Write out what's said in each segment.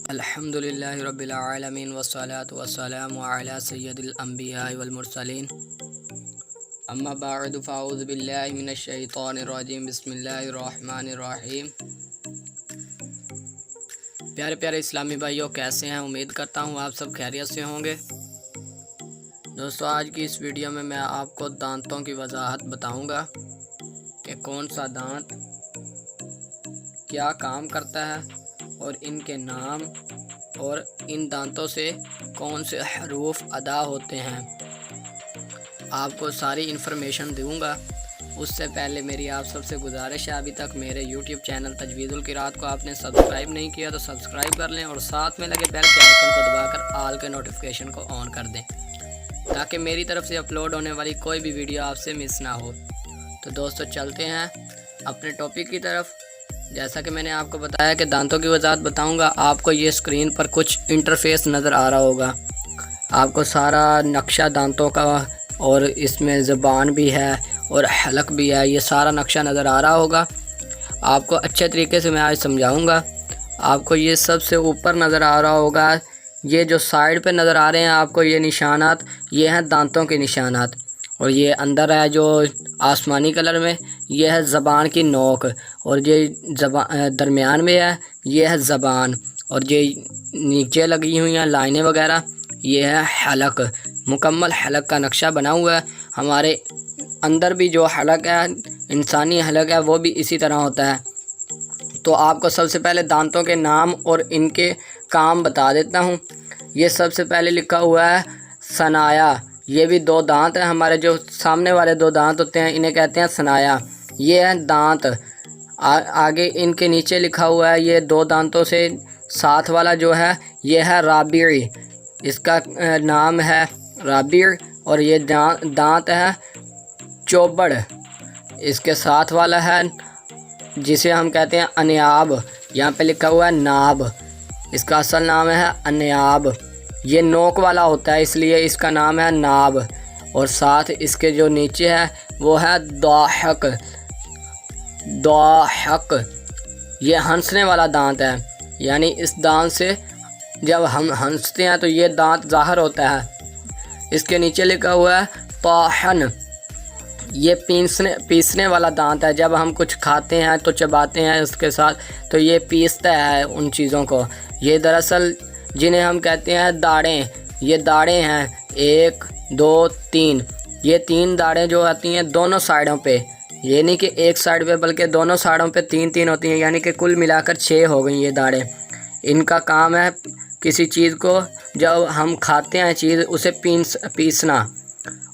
अल्हम्दुलिल्लाह रब्बिल आलमीन वस्सलातु वस्सलामु अला सय्यदिल अंबिया वल मुरसलीन अम्मा बअद फ़अऊज़ु बिल्लाहि मिनश शैतानिर रजीम बिस्मिल्लाहिर रहमानिर रहीम। प्यारे प्यारे इस्लामी भाइयों, कैसे हैं? उम्मीद करता हूँ आप सब खैरियत से होंगे। दोस्तों, आज की इस वीडियो में मैं आपको दांतों की वजाहत बताऊंगा कि कौन सा दांत क्या काम करता है और इनके नाम और इन दांतों से कौन से हरूफ अदा होते हैं। आपको सारी इन्फॉर्मेशन दूंगा। उससे पहले मेरी आप सबसे गुजारिश है, अभी तक मेरे YouTube चैनल तजवीज़ुल क़िराअत को आपने सब्सक्राइब नहीं किया तो सब्सक्राइब कर लें और साथ में लगे बेल के आइकन को दबाकर ऑल के नोटिफिकेशन को ऑन कर दें ताकि मेरी तरफ से अपलोड होने वाली कोई भी वीडियो आपसे मिस ना हो। तो दोस्तों, चलते हैं अपने टॉपिक की तरफ। जैसा कि मैंने आपको बताया कि दांतों की वजाहत बताऊंगा, आपको ये स्क्रीन पर कुछ इंटरफेस नज़र आ रहा होगा। आपको सारा नक्शा दांतों का और इसमें ज़बान भी है और हलक भी है, ये सारा नक्शा नज़र आ रहा होगा। आपको अच्छे तरीके से मैं आज समझाऊंगा। आपको ये सबसे ऊपर नज़र आ रहा होगा, ये जो साइड पे नज़र आ रहे हैं आपको ये निशानात, ये हैं दांतों के निशानात। और ये अंदर है जो आसमानी कलर में, ये है ज़बान की नोक, और ये दरमियान में है, ये है ज़बान, और ये नीचे लगी हुई हैं लाइनें वगैरह, ये है हलक। मुकम्मल हलक का नक्शा बना हुआ है। हमारे अंदर भी जो हलक है, इंसानी हलक है, वो भी इसी तरह होता है। तो आपको सबसे पहले दांतों के नाम और इनके काम बता देता हूँ। ये सबसे पहले लिखा हुआ है सनाया। ये भी दो दांत हैं हमारे, जो सामने वाले दो दांत होते हैं इन्हें कहते हैं सनाया। ये है दांत। आगे इनके नीचे लिखा हुआ है, ये दो दांतों से साथ वाला जो है ये है राबिड़ी, इसका नाम है राबिड़। और ये दांत है चौबड़। इसके साथ वाला है जिसे हम कहते हैं अनियाब, यहाँ पे लिखा हुआ है नाब, इसका असल नाम है अनियाब। ये नोक वाला होता है इसलिए इसका नाम है नाब। और साथ इसके जो नीचे है वो है दाहक। दाहक ये हंसने वाला दांत है, यानी इस दांत से जब हम हंसते हैं तो ये दांत ज़ाहिर होता है। इसके नीचे लिखा हुआ है ताहन। ये पीसने वाला दांत है। जब हम कुछ खाते हैं तो चबाते हैं उसके साथ, तो ये पीसता है उन चीज़ों को। ये दरअसल जिन्हें हम कहते हैं दाढ़ें, ये दाढ़ें हैं 1 2 3। ये 3 दाढ़ें जो आती हैं दोनों साइडों पे, ये नहीं कि एक साइड पे बल्कि दोनों साइडों पे 3-3 होती हैं, यानी कि कुल मिलाकर 6 हो गई ये दाढ़ें। इनका काम है किसी चीज़ को जब हम खाते हैं चीज़ उसे पीसना।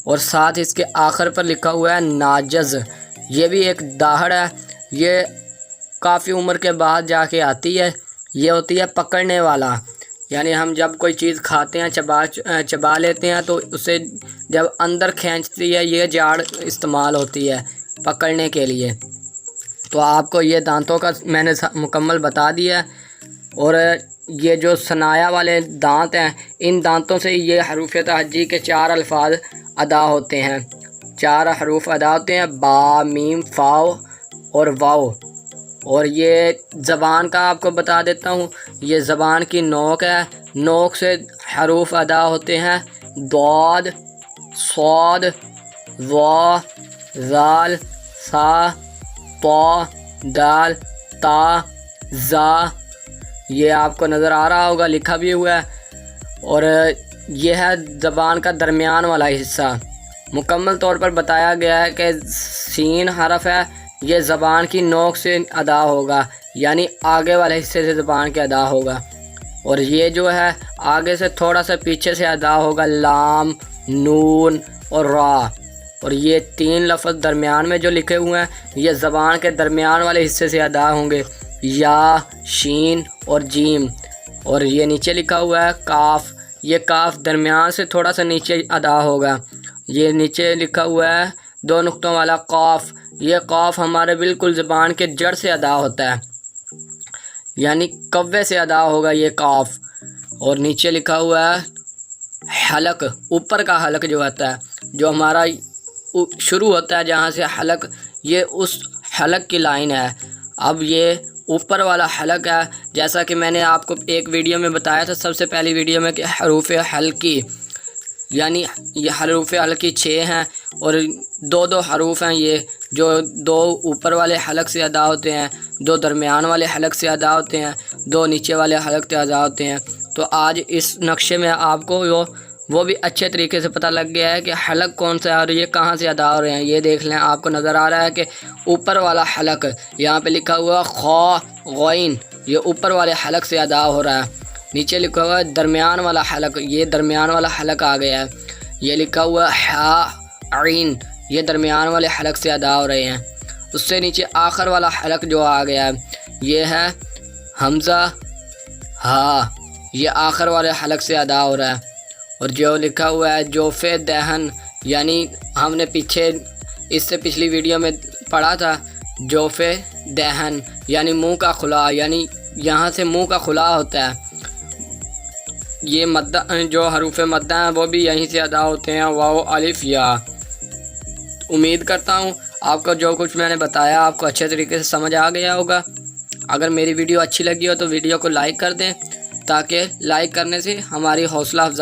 और साथ इसके आखिर पर लिखा हुआ है नाजज़। ये भी एक दाढ़ है, ये काफ़ी उम्र के बाद जाके आती है। ये होती है पकड़ने वाला, यानी हम जब कोई चीज़ खाते हैं चबा लेते हैं तो उसे जब अंदर खींचती है, ये जाड़ इस्तेमाल होती है पकड़ने के लिए। तो आपको ये दांतों का मैंने मुकम्मल बता दिया। और ये जो सनाया वाले दांत हैं, इन दांतों से ये हरूफ तहज्जी के 4 अल्फाज अदा होते हैं। 4 हरूफ अदा होते हैं, बा मीम फ़ाव और वाव। और ये ज़बान का आपको बता देता हूँ, ये ज़बान की नोक है। नोक से हरूफ अदा होते हैं दाद, सौद, वा, ज़ाल, सा, पा, दाल, ता, ज़ा। ये आपको नज़र आ रहा होगा, लिखा भी हुआ है। और ये है ज़बान का दरमियान वाला हिस्सा। मुकम्मल तौर पर बताया गया है कि सीन हरफ है, ये ज़बान की नोक से अदा होगा, यानी आगे वाले हिस्से से ज़बान के अदा होगा। और ये जो है आगे से थोड़ा सा पीछे से अदा होगा, लाम, नून और रा। और ये 3 लफ्ज़ दरमियान में जो लिखे हुए हैं, ये ज़बान के दरमियान वाले हिस्से से अदा होंगे, या, शीन और जीम। और ये नीचे लिखा हुआ है काफ। ये काफ दरमियान से थोड़ा सा नीचे अदा होगा। ये नीचे लिखा हुआ है 2 नुक्तों वाला काफ। ये काफ हमारे बिल्कुल ज़बान के जड़ से अदा होता है, यानी कव्वे से अदा होगा ये काफ। और नीचे लिखा हुआ है हलक। ऊपर का हलक जो होता है, जो हमारा शुरू होता है जहाँ से हलक, ये उस हलक की लाइन है। अब ये ऊपर वाला हलक है, جیسا کہ میں نے آپ کو ایک ویڈیو میں بتایا تھا، سب سے پہلی ویڈیو میں، کہ حروف حلقی یعنی یہ حروف حلقی 6 ہیں اور 2 حروف ہیں، یہ جو 2 اوپر والے حلق سے ادا ہوتے ہیں، 2 درمیان والے حلق سے ادا ہوتے ہیں، 2 نیچے والے حلق سے ادا ہوتے ہیں۔ تو آج اس نقشے میں آپ کو وہ بھی اچھے طریقے سے پتہ لگ گیا ہے کہ حلق کون سا ہے اور یہ کہاں سے ادا ہو رہے ہیں۔ یہ دیکھ لیں، آپ کو نظر آ رہا ہے کہ اوپر والا حلق یہاں پہ لکھا ہوا خا غین، یہ اوپر والے حلق سے ادا ہو رہا ہے۔ نیچے لکھا ہوا ہے درمیان والا حلق، یہ درمیان والا حلق آ گیا ہے۔ یہ لکھا ہوا حا عین، یہ درمیان والے حلق سے ادا ہو رہے ہیں۔ اس سے نیچے آخر والا حلق جو آ گیا ہے یہ ہے حمزہ ہا، یہ آخر والے حلق سے ادا ہو رہا ہے۔ اور جو لکھا ہوا ہے جوف دہن، یعنی ہم نے پیچھے اس سے پچھلی ویڈیو میں پڑھا تھا، جوف دہن یعنی منہ کا خلا، یعنی یہاں سے منہ کا خلا ہوتا ہے۔ یہ مدہ جو حروف مدہ ہیں وہ بھی یہیں سے ادا ہوتے ہیں، واو الف یا۔ امید کرتا ہوں آپ کو جو کچھ میں نے بتایا آپ کو اچھے طریقے سے سمجھ آ گیا ہوگا۔ اگر میری ویڈیو اچھی لگی ہو تو ویڈیو کو لائک کر دیں، تاکہ لائک کرنے سے ہماری حوصلہ افزائی